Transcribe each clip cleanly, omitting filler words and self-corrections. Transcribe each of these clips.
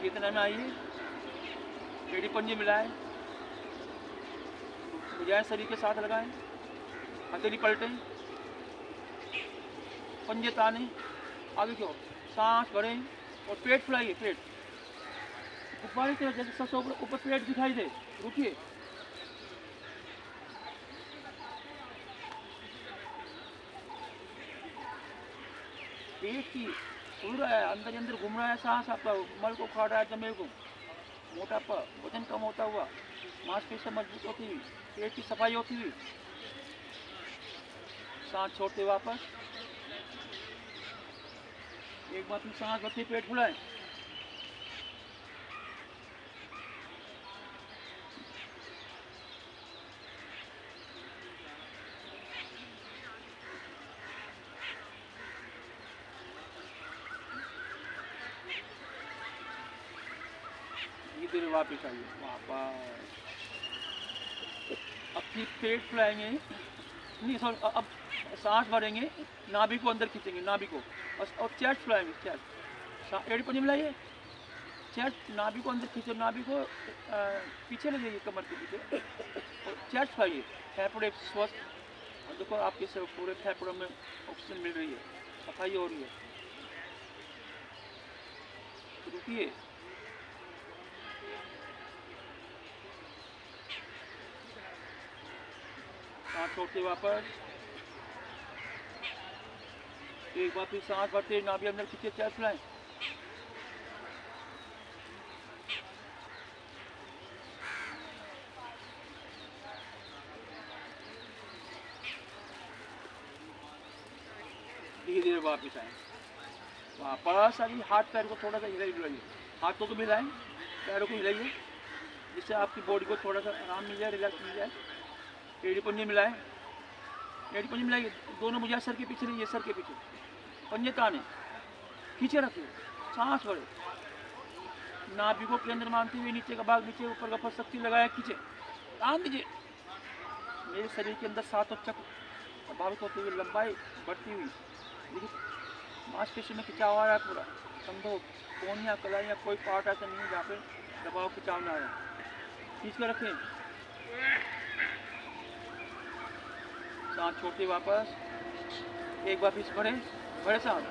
चेतना में आइए, टेढ़ी पंजे मिलाएं, भुजाएं शरीर के साथ लगाएं, हथेली पलटें, पंजे ताने, आगे की ओर सांस भरें और पेट फुलाइए। पेट गुब्बारे की तरह जैसे सबसे ऊपर पेट दिखाई दे। रुकिए, पेट की खुल रहा है, अंदर अंदर घूम रहा है सांस, आपका मल को खा रहा है, जमीन को, मोटापा, वजन कम होता हुआ, मांसपेशियां मजबूत होती हुई, पेट की सफाई होती हुई। सांस छोड़ते वापस, एक बार फिर सांस भरते पेट फुलाएं, धीरे वापस आइए, वापस। अब फिर पेट फुलाएंगे, नहीं सॉरी, अब सांस भरेंगे, नाभि को अंदर खींचेंगे, नाभि को, और चेस्ट फुलाएंगे, चेस्ट, एड़ी पंजे मिलाइए, चेस्ट, नाभि को अंदर खींचो, नाभि को पीछे ले जाइए, कमर के पीछे, और चेस्ट फुलाइए, फेफड़े स्वस्थ, और देखो आपके पूरे फेफड़ों में ऑक्सीजन मिल रही है, सफाई हो रही है। रुकिए, सांस छोड़ते वापस, एक बार फिर सांस भरते नाभि अंदर खींचे, चेस्ट फुलाएं, धीरे धीरे वापस आए, वापस आइए। हाथ पैर को थोड़ा सा हिलाइए, हाथों को मिलाएं, पैरों को हिलाइए, जिससे आपकी बॉडी को थोड़ा सा आराम मिल जाए, रिलैक्स मिल जाए। एड़ी पंजे मिलाएं, एड़ी पंजे मिलाइए, दोनों भुजा सर के पीछे रहिए, सर के पीछे, पंजे ताने, खींचे रखिए, सांस भरे, नाभि को केंद्र मानते हुए नीचे का भाग नीचे, ऊपर का फर्श शक्ति लगाया, खींचे, तान दीजिए। मेरे शरीर के अंदर सातों चक्र प्रभावित होते हुए लंबाई बढ़ती हुई, देखिए मांसपेशी में खिंचाव आ रहा है पूरा, कंधों, कोनिया, कलाइयाँ, कोई पार्ट ऐसा नहीं है जहाँ पे दबाव खिंचाव ना आ रहा है। खींच कर रखें, सांस छोड़ते वापस, एक बार फिर भरे, भरे सांस,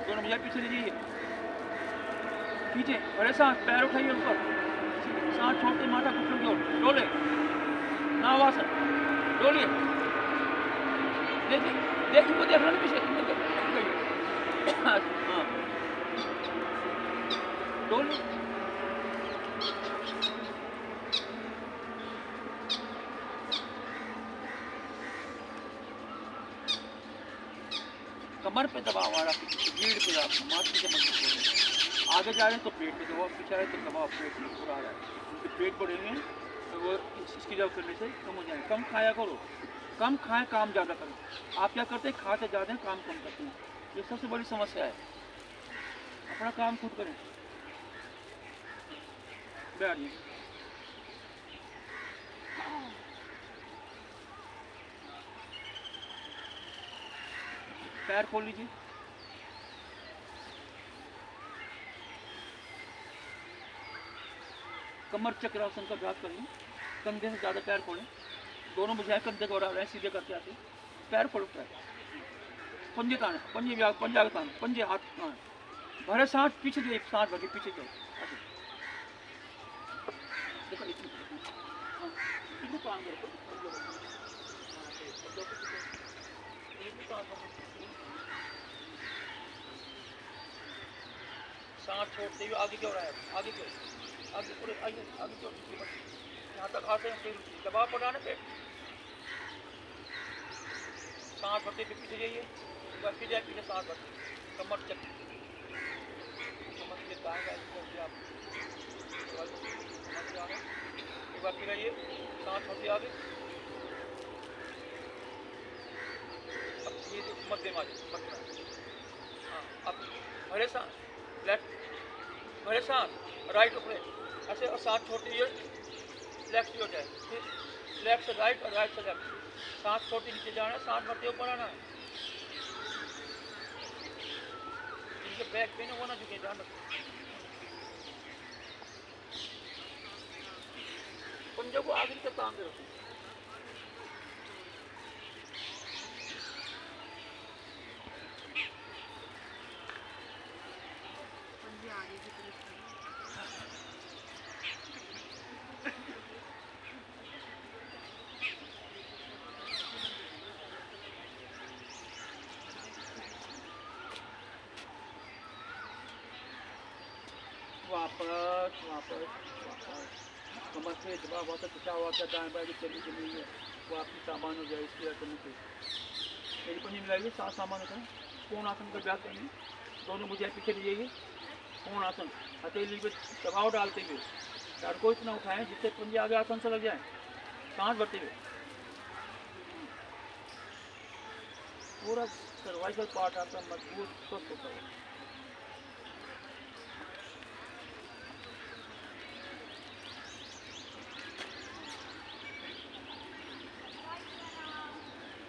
दोनों भुजा पीछे ले जाइए, खींचे, भरे सांस, पैर उठाइए ऊपर, सांस छोड़ते माथा घुटनों की ओर डोले, नावासन, डोलिए, देखिए, देखिए वो देख रहा है पीछे, हाँ, डोलिए, कमर पे दबाव आ रहा है, रीढ़ पे माथे के मजबूत, आगे जा रहे हैं तो पेट पे दबाव, पीछे आ रहे तो दबाव पेट में पूरा आ रहा है, क्योंकि पेट बढ़ेंगे तो वो इसकी जब करने से कम हो जाएंगे। कम खाया करो, कम खाएं, काम ज़्यादा करें। आप क्या करते हैं, खाते ज़्यादा हैं, काम कम करते हैं, ये सबसे बड़ी समस्या है। अपना काम खुद करें। बैठिए, पैर खोल लीजिए, कमर चक्रासन का अभ्यास करिए, कंधे से ज़्यादा पैर खोलें, दोनों भुजाएं कंधे को उड़ा रहे हैं, सीधे करके आते हैं, पैर खोलो, पैर, पंजे ताने, पंजे आगे ताने, पंजे हाथ ताने, भरे सांस पीछे दिए, सांस भर के पीछे जाओ, देखो इतने काम करो, सांस छोड़ते हुए आगे क्यों रहा है, आगे क्यों, आगे पूरे आइए, आगे क्यों, यहाँ तक आते हैं, फिर दबाव पड़ाने पे सांस भरते फिर पीछे जाइए, एक बार फिर जाए पीछे, सांस भरते, कमर चक, कमर के दाएं बाएं करके आप एक बार फिर आइए, सांस छोड़ते आगे, अब ये मध्यम आ जाए, हाँ, अब भरे सांस, लेफ्ट भरे सांस, राइट ऊपर ऐसे, और सांस छोड़ती हुई लेफ्ट की हो जाए, फिर लेफ्ट से राइट और राइट से लेफ्ट, सांस छोटी नीचे जाना है, सांस भरते ऊपर आना है, इनके बैक पेन होना चाहिए, ध्यान रखो, पंजों को आखिरी तक काम रखो। वापस वापस वापस कमर से दबा हुआ था, खिंचा हुआ था, दाएं बाएं चली चली है, वो आपकी सामान हो जाए इसकी अर्थ नहीं। मेरी पंजी मिलाइए, 7 सामान होता है। कोण आसन का अभ्यास करेंगे, दोनों मुझे पीछे लीजिए। कोण आसन, हथेली पे दबाव डालते हुए पैर को इतना उठाएं जिससे पंजे आगे आसन से लग जाए, सांस भरते हुए। पूरा सर्वाइकल पार्ट आपका मजबूत स्वस्थ होता है।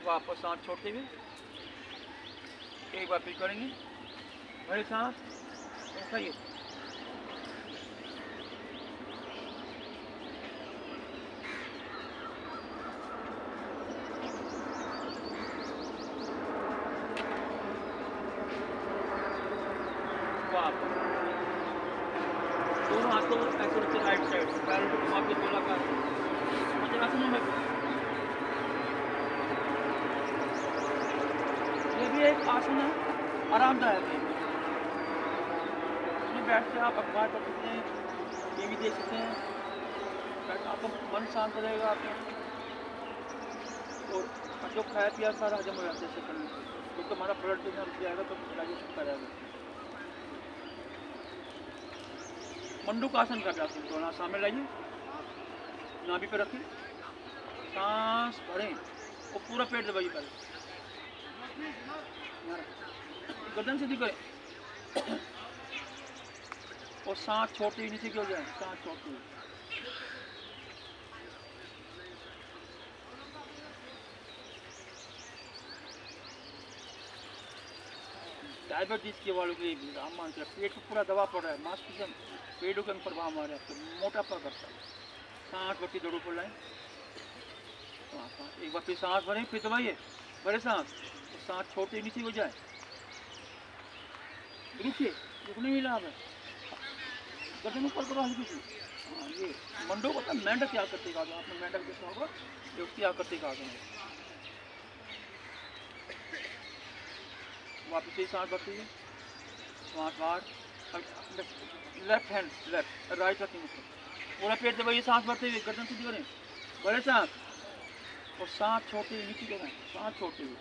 वापस सांस छोड़ते हुए एक बार फिर करेंगे, बड़े सांस उठाइए। दोनों हाथों ऐसे रखते राइट साइड, पैरों को घुमा के गोलाकार वज्रासन में। ये भी एक आसन है, आरामदायक है। इसमें बैठ के आप अखबार पढ़ सकते हैं, टीवी देख सकते हैं, बैठ आपका मन शांत रहेगा आपका, और जो खाया पिया सारा हजम हो जाता है इससे करने से। तो हमारा ब्लड जो है जाएगा तो डाइजेशन करेगा। मंडूक आसन कर जाते हैं, दोनों सामने लाइए, नाभि पे रखें, सांस भरें और पूरा पेट दबाइए पहले, गर्दन सीधी करें और सांस छोड़ते हुए नीचे की हो जाए, सांस छोड़ते हुए। डायबिटीज के वालों के लिए भी राम मान कर, पेट को पूरा दबाव पड़ रहा है, मांसपेशियां पेटों के प्रभाव हमारे आपको मोटापा करता है। सांस भरती दौड़ो पर लाएं, एक बार फिर सांस भरें, फिर दबाइए, भरे सांस, तो सांस छोड़ते नीचे हो जाए, रुकिए, रुकने मिला है, गर्दन ऊपर करो हल्की सी। हाँ, ये मंडोक होता है, मेंढक क्या करते का, आपने मेंढक देखा होगा, जो क्या करते का आसन है। वापस से सांस भरती है, सांस बाहर, लेफ्ट हैंड लेफ्ट, राइट रखेंगे, पूरा पेट दबाइए, सांस भरते हुए, गर्दन सीधी करें, बड़े सांस, और सांस छोड़ते हुए नीचे करें, सांस छोड़ते हुए।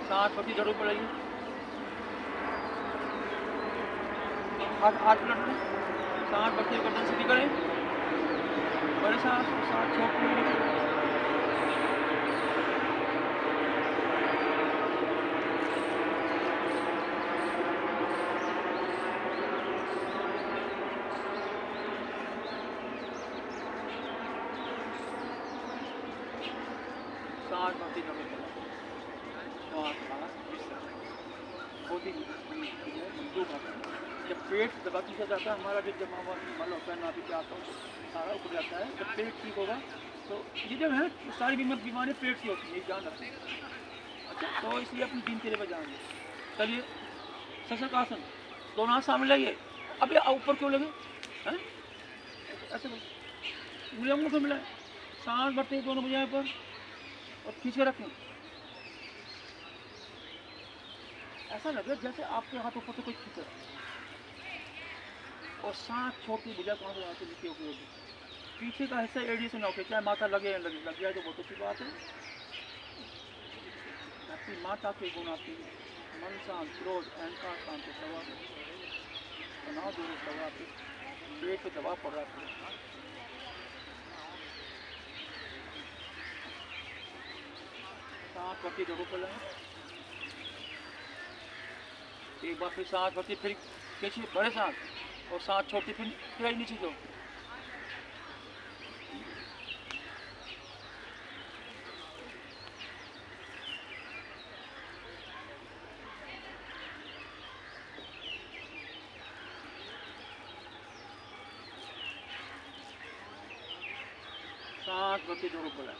सांस भरती जरूर पड़ेगी, हाथ पलट लें, सांस भरते हुए गर्दन सीधी करें, बड़े सांस, सांस छोड़ते हुए नीचे करें। सांस भरती जरूर पड़ेगी, जब पेट दबा खींचा जाता है, हमारा जो जमा हुआ मल होता है नाभि के आसपास सारा उठ जाता है। जब पेट ठीक होगा तो ये जो है सारी बीमारी पेट से होती है, ये ध्यान रखें। अच्छा, तो इसलिए अपनी दिनचर्या पर जाएंगे। चलिए, शशक आसन, दोनों हाथ सामने लाइए। अब ये ऊपर क्यों लगे हैं, ऐसे उंगलियों को मिलाएं, सांस भरते हैं दोनों भुजाएं पर और खींच के रखें। ऐसा लगे जैसे आपके हाथ ऊपर से कोई खींच रहा है, और सांस छोटी भुजा कहाँ से यहाँ से नीचे होगी, पीछे का हिस्सा एड़ी से ना होके, चाहे माथा लगे या लग जाए तो बहुत अच्छी बात है। आपकी माता के गुण, आपकी मन शांत, क्रोध अहंकार शांत, दवा तनाव दूर, दवा पेट पे दबाव पड़ रहा है। सांस भरती जरूर कर लें, एक बार फिर सांस भरती, फिर खींचिए बड़े सांस, और सांस छोड़ती फिर नीचे दो। सांस भरते जोरों को लाए,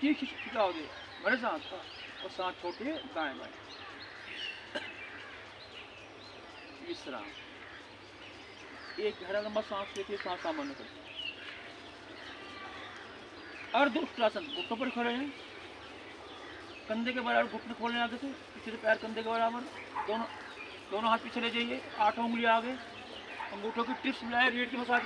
ये खिंचाओगे बड़े सांस का, और सांस छोटे दाएं बाएं इस तरह। एक गहरा लंबा सांस लेके सांस सामान्य करते। अर्ध उत्तरासन, घुटनों पर खड़े हैं, कंधे के बराबर घुटने खोलने आगे से, पिछले पैर कंधे के बराबर, दोनों दोनों हाथ पीछे ले जाइए, 8 उंगली आगे, अंगूठों की टिप्स मिलाए, रीढ़ की मसाज